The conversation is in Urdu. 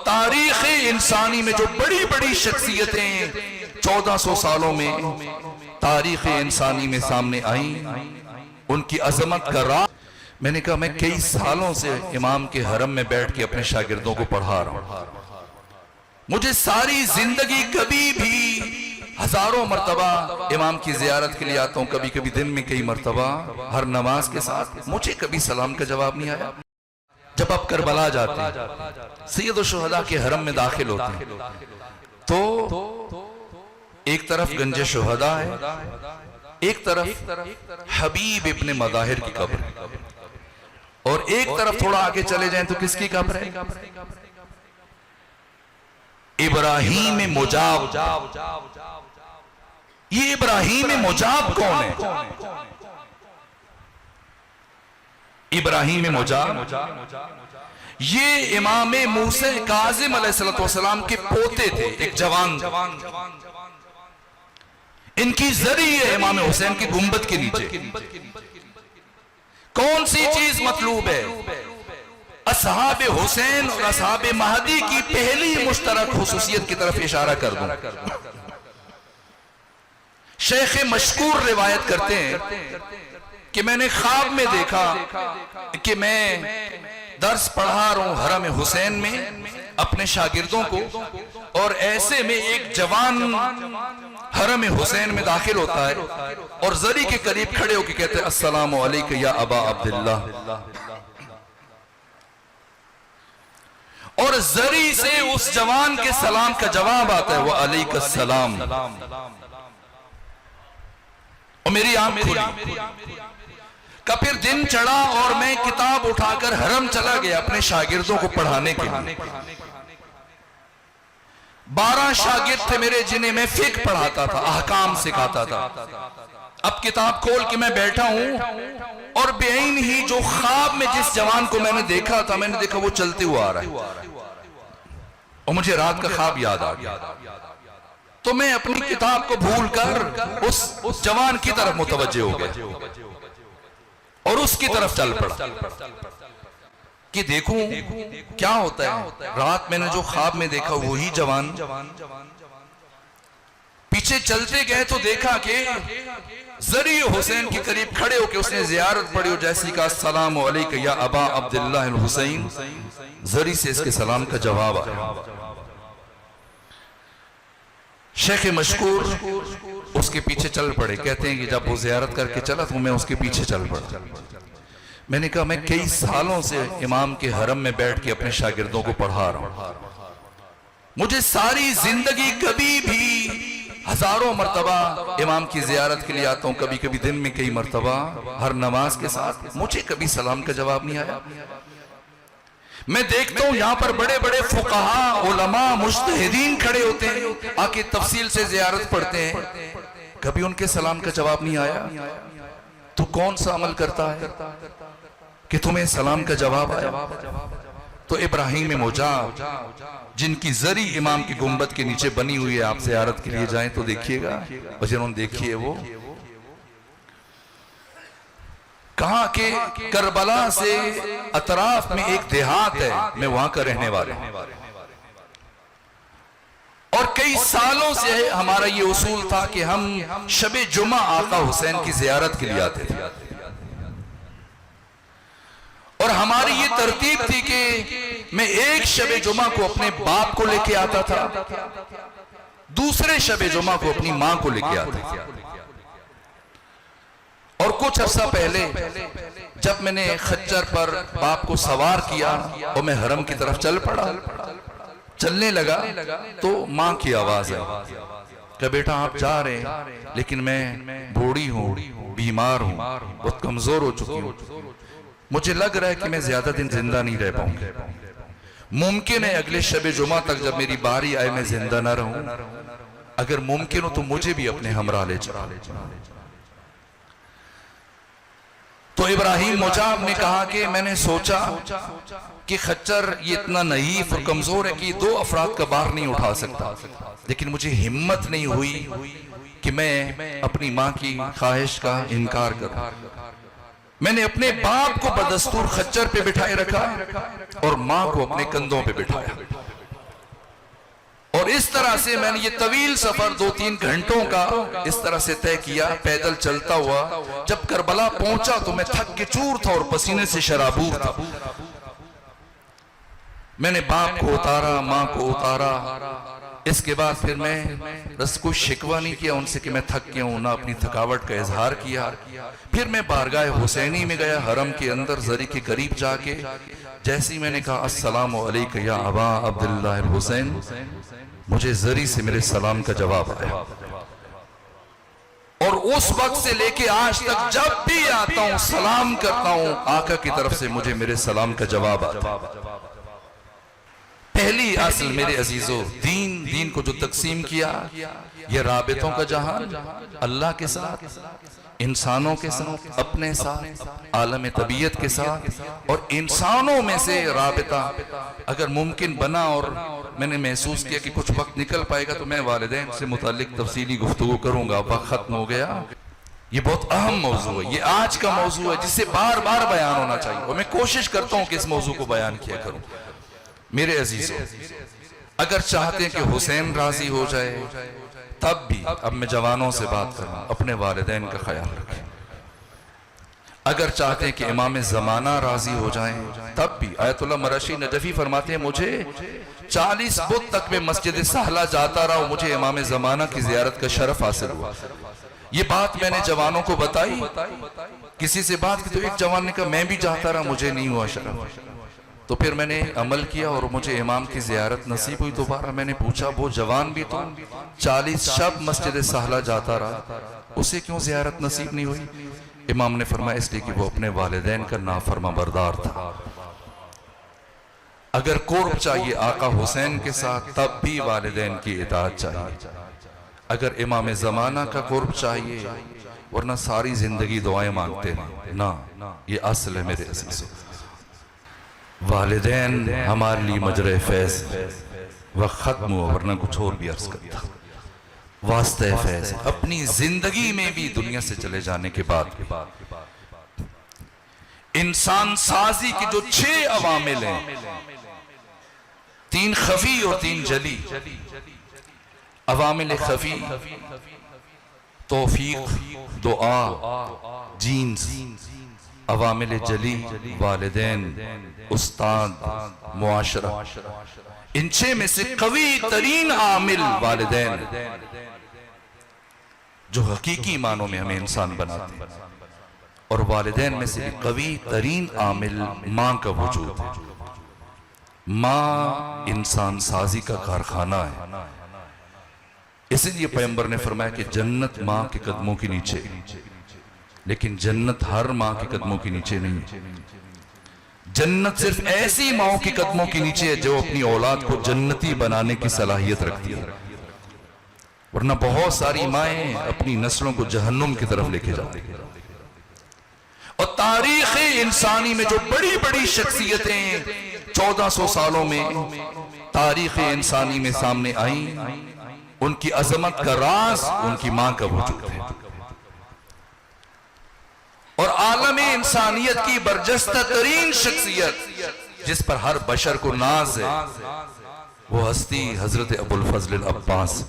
تاریخ انسانی میں جو بڑی بڑی شخصیتیں 1400 سالوں میں تاریخ انسانی میں سامنے آئیں، ان کی عظمت کا راز میں نے کہا میں کئی سالوں سے امام کے حرم میں بیٹھ کے اپنے شاگردوں کو پڑھا رہا ہوں، مجھے ساری زندگی کبھی بھی ہزاروں مرتبہ امام کی زیارت کے لیے آتا ہوں، کبھی کبھی دن میں کئی مرتبہ ہر نماز کے ساتھ، مجھے کبھی سلام کا جواب نہیں آیا۔ جب آپ کربلا جاتے ہیں، سید الشہداء کے حرم میں داخل ہوتے ہیں تو ایک طرف گنج شہداء ہے، ایک طرف حبیب ابن مظاہر کی قبر ہے، اور ایک طرف تھوڑا آگے چلے جائیں تو کس کی قبر ہے؟ ابراہیم مجاب۔ یہ ابراہیم مجاب کون ہے؟ ابراہیم مجاب یہ امام موسیٰ کاظم علیہ السلام کے پوتے تھے، ایک جوان۔ ان کی زری ہے امام حسین کی گنبد کے نیچے۔ کون سی چیز مطلوب ہے؟ اصحاب حسین اور اصحاب مہدی کی پہلی مشترک خصوصیت کی طرف اشارہ کر دوں۔ شیخ مشکور روایت کرتے ہیں کہ میں نے خواب میں دیکھا کہ میں درس پڑھا رہا ہوں حرم حسین میں اپنے شاگردوں کو، اور ایسے میں ایک جوان حرم حسین میں داخل ہوتا ہے اور زری کے قریب کھڑے ہو کے کہتے ہیں السلام علیکم یا ابا عبداللہ، اور زری سے اس جوان کے سلام کا جواب آتا ہے وعلیکم السلام، اور میری آنکھ کھلی۔ کہ پھر دن چڑھا اور میں کتاب اٹھا کر حرم چلا گیا اپنے شاگردوں کو پڑھانے کے لیے۔ 12 شاگرد تھے میرے جنہیں میں فقہ پڑھاتا تھا، احکام سکھاتا تھا۔ اب کتاب کھول کے میں بیٹھا ہوں اور بعین ہی جو خواب میں جس جوان کو میں نے دیکھا تھا، میں نے دیکھا وہ چلتے ہوا آ رہا ہے، اور مجھے رات کا خواب یاد آ گیا، تو میں اپنی کتاب کو بھول کر اس جوان کی طرف متوجہ ہو گیا اور اس کی طرف چل پڑا کہ دیکھوں کیا ہوتا ہے۔ رات میں نے جو خواب میں دیکھا وہی جوان، پیچھے چلتے گئے تو دیکھا کہ زری حسین کے قریب کھڑے ہو کے اس نے زیارت پڑھی، اور جیسے کہا السلام علیکم یا ابا عبداللہ الحسین، زری سے اس کے سلام کا جواب آیا۔ شیخ مشکور اس کے پیچھے چل پڑے، کہتے ہیں کہ جب وہ زیارت کر کے چلا تو میں اس کے پیچھے چل پڑا۔ میں نے کہا میں کئی سالوں سے امام کے حرم میں بیٹھ کے اپنے شاگردوں کو پڑھا رہا ہوں، مجھے ساری زندگی کبھی بھی ہزاروں مرتبہ امام کی زیارت کے لیے آتا ہوں، کبھی کبھی دن میں کئی مرتبہ ہر نماز کے ساتھ، مجھے کبھی سلام کا جواب نہیں آیا۔ میں دیکھتا ہوں یہاں پر بڑے بڑے فقہاء، علماء، مجتہدین کھڑے ہوتے ہیں، آ کے تفصیل سے زیارت پڑھتے ہیں، کبھی ان کے سلام کا جواب نہیں آیا۔ تو کون سا عمل کرتا ہے کہ تمہیں سلام کا جواب آیا؟ تو ابراہیم مجاب جن کی زری امام کی گنبد کے نیچے بنی ہوئی ہے، آپ زیارت کے لیے جائیں تو دیکھیے گا، اور جنہوں نے دیکھی ہے وہ کہاں کہ کربلا سے اطراف میں ایک دیہات ہے، میں وہاں کا رہنے والا ہوں، اور کئی سالوں سے ہمارا یہ اصول تھا کہ ہم شب جمعہ آقا حسین کی زیارت کے لیے آتے تھے، اور ہماری یہ ترتیب تھی کہ میں ایک شب جمعہ کو اپنے باپ کو لے کے آتا تھا، دوسرے شب جمعہ کو اپنی ماں کو لے کے آتا تھا۔ اور کچھ عرصہ پہلے جب میں نے خچر پر باپ کو سوار کیا اور میں حرم کی طرف چل پڑا، چلنے لگا تو ماں کی آواز ہے کہ بیٹا آپ جا رہے ہیں، لیکن میں بوڑھی ہوں، بیمار ہوں، بہت کمزور ہو چکی ہوں، مجھے لگ رہا ہے کہ میں زیادہ دن زندہ نہیں رہ پاؤں گا، ممکن ہے اگلے شب جمعہ تک جب میری باری آئے میں زندہ نہ رہوں، اگر ممکن ہو تو مجھے بھی اپنے ہمراہ لے چلا۔ تو ابراہیم مجاب نے کہا کہ میں نے سوچا کہ خچر یہ اتنا نحیف اور کمزور ہے کہ یہ 2 افراد کا بار نہیں اٹھا سکتا، لیکن مجھے ہمت نہیں ہوئی کہ میں اپنی ماں کی خواہش کا انکار کروں۔ میں نے اپنے باپ کو بدستور خچر پہ بٹھائے رکھا اور ماں کو اپنے کندھوں پہ بٹھایا، اور اس طرح سے میں نے یہ طویل سفر 2-3 گھنٹوں کا اس طرح سے طے کیا پیدل چلتا ہوا. جب کربلا پہنچا تو میں تھک کے چور تھا اور پسینے سے شرابور تھا. میں نے باپ کو اتارا, ماں کو اتارا. اس کے بعد پھر میں بس کوئی شکوہ نہیں کیا ان سے کہ میں تھک گیا ہوں, نہ اپنی تھکاوٹ کا اظہار کیا. پھر میں بارگاہ حسینی میں گیا, حرم کے اندر زری کے قریب جا کے جیسے ہی میں نے کہا السلام علیکم یا ابا عبداللہ الحسین, مجھے زری سے میرے سلام کا جواب آیا. اور اس وقت سے لے کے آج تک جب بھی آتا ہوں سلام کرتا ہوں آقا کی طرف سے مجھے میرے سلام کا جواب آتا. پہلی اصل میرے عزیزو, دین کو جو تقسیم کیا یہ رابطوں کا جہان, اللہ کے ساتھ, انسانوں کے ساتھ, اپنے ساتھ, عالم طبیعت کے ساتھ, اور انسانوں میں سے رابطہ اگر ممکن بنا اور میں نے محسوس کیا کہ کچھ وقت نکل پائے گا تو میں والدین سے متعلق تفصیلی گفتگو کروں گا. وقت ختم ہو گیا. یہ بہت اہم موضوع ہے, یہ آج کا موضوع ہے جس سے بار بار بیان ہونا چاہیے, اور میں کوشش کرتا ہوں کہ اس موضوع کو بیان کیا کروں. میرے عزیزوں, اگر چاہتے ہیں کہ حسین راضی ہو جائے تب بھی, اب میں جوانوں سے بات کروں, اپنے والدین کا خیال رکھیں. اگر چاہتے ہیں کہ امام زمانہ راضی ہو جائیں تب بھی, آیت اللہ مرشی نجفی فرماتے ہیں مجھے 40 بت تک میں مسجد سہلہ جاتا رہا ہوں, مجھے امام زمانہ کی زیارت کا شرف حاصل ہوا. یہ بات میں نے جوانوں کو بتائی, کسی سے بات کی تو ایک جوان نے کہا میں بھی جاتا رہا مجھے نہیں ہوا شرف. تو پھر میں نے عمل کیا اور مجھے امام کی زیارت نصیب ہوئی. دوبارہ میں نے پوچھا وہ جوان بھی تو 40 شب مسجد سہلہ جاتا رہا, اسے کیوں زیارت نصیب نہیں ہوئی؟ امام نے فرمایا اس لیے کہ وہ اپنے والدین کا نافرما بردار تھا. اگر قرب چاہیے آقا حسین کے ساتھ تب بھی والدین کی اطاعت چاہیے. اگر امام زمانہ کا قرب چاہیے ورنہ ساری زندگی دعائیں مانگتے ہیں نا. یہ اصل ہے میرے عزیزوں. والدین ہمارے لیے مجرے فیض, وقت ختم ہوا ورنہ کچھ اور بھی عرض کرتا. واسطہ فیض اپنی زندگی میں بھی دنیا سے چلے جانے کے بعد انسان سازی کی جو 6 عوامل ہیں, 3 خفی اور 3 جلی. عوامل خفی توفیق, دعا, جینز. عوامل جلی والدین, استاد, معاشرہ. ان 6 میں سے قوی ترین عامل والدین جو حقیقی معنوں میں ہمیں انسان بناتے ہیں, اور والدین میں سے قوی ترین عامل ماں کا وجود ہے. ماں انسان سازی کا کارخانہ ہے. اسی لیے پیغمبر نے فرمایا کہ جنت ماں کے قدموں کے نیچے, لیکن جنت ہر ماں کے قدموں کے نیچے نہیں. جنت صرف ایسی ماں کے قدموں کے نیچے ہے جو اپنی اولاد کو جنتی بنانے کی صلاحیت رکھتی ہے, ورنہ بہت ساری مائیں اپنی نسلوں کو جہنم کی طرف لے کے جاتی ہیں. اور تاریخ انسانی میں جو بڑی بڑی شخصیتیں 1400 سالوں میں تاریخ انسانی میں سامنے آئیں, ان کی عظمت کا راز ان کی ماں کا وجود ہے. اور عالم انسانیت کی برجستہ ترین شخصیت جس پر ہر بشر کو ناز ہے وہ ہستی حضرت ابو الفضل العباس